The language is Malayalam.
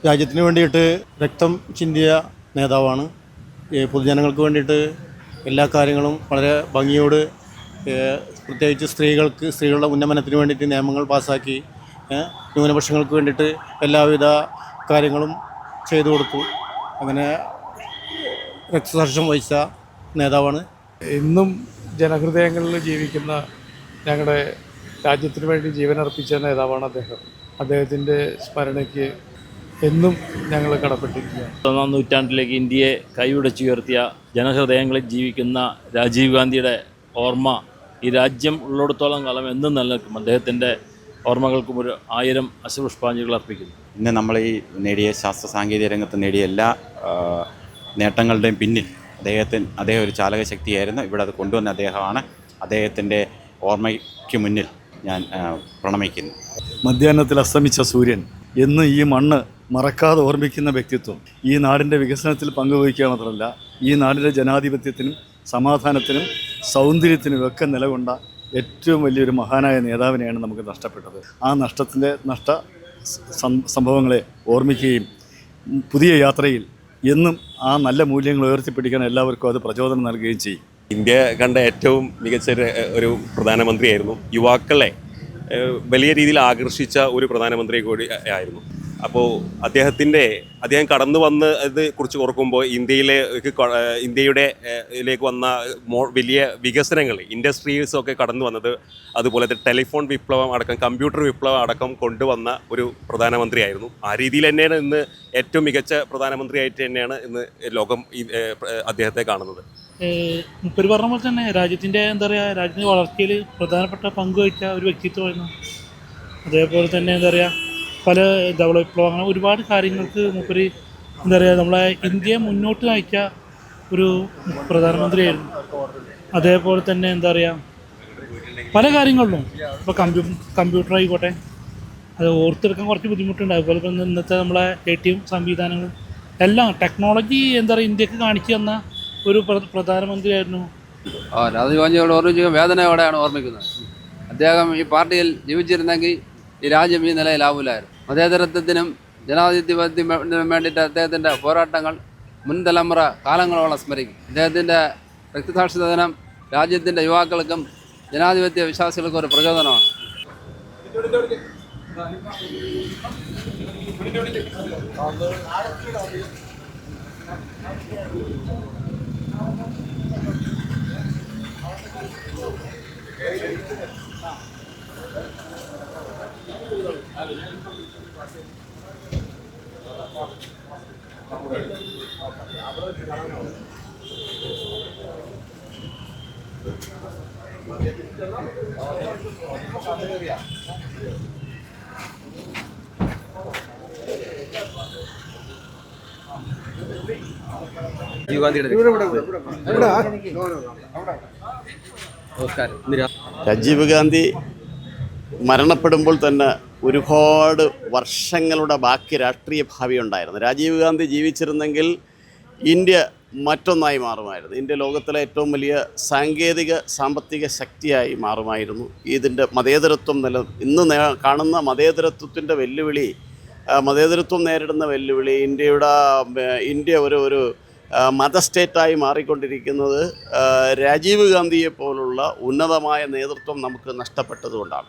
രാജ്യത്തിന് വേണ്ടിയിട്ട് രക്തം ചിന്തിയ നേതാവാണ്. പൊതുജനങ്ങൾക്ക് വേണ്ടിയിട്ട് എല്ലാ കാര്യങ്ങളും വളരെ ഭംഗിയോട്, പ്രത്യേകിച്ച് സ്ത്രീകളുടെ ഉന്നമനത്തിന് വേണ്ടിയിട്ട് നിയമങ്ങൾ പാസ്സാക്കി, ന്യൂനപക്ഷങ്ങൾക്ക് വേണ്ടിയിട്ട് എല്ലാവിധ കാര്യങ്ങളും ചെയ്തു കൊടുത്തു. അങ്ങനെ രക്തസാക്ഷ്യം വഹിച്ച നേതാവാണ്. ഇന്നും ജനഹൃദയങ്ങളിൽ ജീവിക്കുന്ന, ഞങ്ങളുടെ രാജ്യത്തിന് വേണ്ടി ജീവനർപ്പിച്ച നേതാവാണ് അദ്ദേഹം. അദ്ദേഹത്തിൻ്റെ സ്മരണയ്ക്ക് എന്നും ഞങ്ങൾ കടപ്പെട്ടിരിക്കുകയാണ്. 1 നൂറ്റാണ്ടിലേക്ക് ഇന്ത്യയെ കൈപിടിച്ചുയർത്തിയ ജനഹൃദയങ്ങളിൽ ജീവിക്കുന്ന രാജീവ് ഗാന്ധിയുടെ ഓർമ്മ ഈ രാജ്യം ഉള്ളിടത്തോളം കാലം എന്നും നിലനിൽക്കും. അദ്ദേഹത്തിൻ്റെ ഓർമ്മകൾക്കും 1000 അശ്രുപുഷ്പാഞ്ജലികൾ അർപ്പിക്കുന്നു. ഇന്ന് നമ്മൾ ഈ നേടിയ ശാസ്ത്ര സാങ്കേതിക രംഗത്ത് നേടിയ എല്ലാ നേട്ടങ്ങളുടെയും പിന്നിൽ അദ്ദേഹം ഒരു ചാലകശക്തിയായിരുന്നു. ഇവിടെ അത് കൊണ്ടുവന്ന അദ്ദേഹമാണ്. അദ്ദേഹത്തിൻ്റെ ഓർമ്മയ്ക്ക് മുന്നിൽ ഞാൻ പ്രണമിക്കുന്നു. മധ്യാഹ്നത്തിൽ അസ്തമിച്ച സൂര്യൻ എന്ന് ഈ മണ്ണ് മറക്കാതെ ഓർമ്മിക്കുന്ന വ്യക്തിത്വം ഈ നാടിൻ്റെ വികസനത്തിൽ പങ്കുവഹിക്കുക മാത്രമല്ല, ഈ നാടിൻ്റെ ജനാധിപത്യത്തിനും സമാധാനത്തിനും സൗന്ദര്യത്തിനും ഒക്കെ നിലകൊണ്ട ഏറ്റവും വലിയൊരു മഹാനായ നേതാവിനെയാണ് നമുക്ക് നഷ്ടപ്പെട്ടത്. ആ സംഭവങ്ങളെ ഓർമ്മിക്കുകയും പുതിയ യാത്രയിൽ എന്നും ആ നല്ല മൂല്യങ്ങൾ ഉയർത്തിപ്പിടിക്കാൻ എല്ലാവർക്കും അത് പ്രചോദനം നൽകുകയും ചെയ്യും. ഇന്ത്യ കണ്ട ഏറ്റവും മികച്ച ഒരു പ്രധാനമന്ത്രിയായിരുന്നു. യുവാക്കളെ വലിയ രീതിയിൽ ആകർഷിച്ച ഒരു പ്രധാനമന്ത്രി കൂടി ആയിരുന്നു. അപ്പോൾ അദ്ദേഹം കടന്നു വന്ന് ഇത് കുറിച്ച് ഓർക്കുമ്പോൾ ഇന്ത്യയുടെ ഇതിലേക്ക് വന്ന വലിയ വികസനങ്ങൾ, ഇൻഡസ്ട്രീസൊക്കെ കടന്നു വന്നത്, അതുപോലെ ടെലിഫോൺ വിപ്ലവം അടക്കം, കമ്പ്യൂട്ടർ വിപ്ലവം അടക്കം കൊണ്ടുവന്ന ഒരു പ്രധാനമന്ത്രിയായിരുന്നു. ആ രീതിയിൽ തന്നെയാണ് ഇന്ന് ഏറ്റവും മികച്ച പ്രധാനമന്ത്രിയായിട്ട് തന്നെയാണ് ഇന്ന് ലോകം അദ്ദേഹത്തെ കാണുന്നത്. മുപ്പര് പറഞ്ഞ പോലെ തന്നെ രാജ്യത്തിൻ്റെ രാജ്യത്തിൻ്റെ വളർച്ചയിൽ പ്രധാനപ്പെട്ട പങ്ക് വഹിച്ച ഒരു വ്യക്തിത്വമായിരുന്നു. അതേപോലെ തന്നെ പല വിപ്ലവം, അങ്ങനെ ഒരുപാട് കാര്യങ്ങൾക്ക് മൂപ്പര് നമ്മളെ ഇന്ത്യയെ മുന്നോട്ട് നയിച്ച ഒരു പ്രധാനമന്ത്രിയായിരുന്നു. അതേപോലെ തന്നെ പല കാര്യങ്ങളിലും ഇപ്പോൾ കമ്പ്യൂട്ടർ ആയിക്കോട്ടെ, അത് ഓർത്തെടുക്കാൻ കുറച്ച് ബുദ്ധിമുട്ടുണ്ട്. അതുപോലെ തന്നെ ഇന്നത്തെ നമ്മളെ ATM സംവിധാനങ്ങളും എല്ലാം ടെക്നോളജി ഇന്ത്യക്ക് കാണിച്ചു തന്ന ഒരു പ്രധാനമന്ത്രിയായിരുന്നു. രാജീവ് ഗാന്ധിയോട് ഓർമ്മിച്ച വേദനയോടെയാണ് ഓർമ്മിക്കുന്നത്. അദ്ദേഹം ഈ പാർട്ടിയിൽ ജീവിച്ചിരുന്നെങ്കിൽ ഈ രാജ്യം ഈ നിലയിലാവില്ലായിരുന്നു. മതേതരത്വത്തിനും ജനാധിപത്യത്തിനും വേണ്ടിയിട്ട് അദ്ദേഹത്തിൻ്റെ പോരാട്ടങ്ങൾ മുൻ തലമുറ കാലങ്ങളോളം സ്മരിക്കും. അദ്ദേഹത്തിൻ്റെ രക്തസാക്ഷിത്വ ദിനം രാജ്യത്തിൻ്റെ യുവാക്കൾക്കും ജനാധിപത്യ വിശ്വാസികൾക്കും ഒരു പ്രചോദനമാണ്. രാജീവ് ഗാന്ധി മരണപ്പെടുമ്പോൾ തന്നെ ഒരുപാട് വർഷങ്ങളുടെ ബാക്കി രാഷ്ട്രീയ ഭാവി ഉണ്ടായിരുന്നു. രാജീവ് ഗാന്ധി ജീവിച്ചിരുന്നെങ്കിൽ ഇന്ത്യ മറ്റൊന്നായി മാറുമായിരുന്നു. ഇന്ത്യ ലോകത്തിലെ ഏറ്റവും വലിയ സാമ്പത്തിക ശക്തിയായി മാറുമായിരുന്നു. ഇതിൻ്റെ മതേതരത്വം ഇന്ന് കാണുന്ന മതേതരത്വത്തിൻ്റെ വെല്ലുവിളി, മതേതരത്വം നേരിടുന്ന വെല്ലുവിളി, ഇന്ത്യ ഒരു മത സ്റ്റേറ്റായി മാറിക്കൊണ്ടിരിക്കുന്നത് രാജീവ് ഗാന്ധിയെ പോലുള്ള ഉന്നതമായ നേതൃത്വം നമുക്ക് നഷ്ടപ്പെട്ടതുകൊണ്ടാണ്.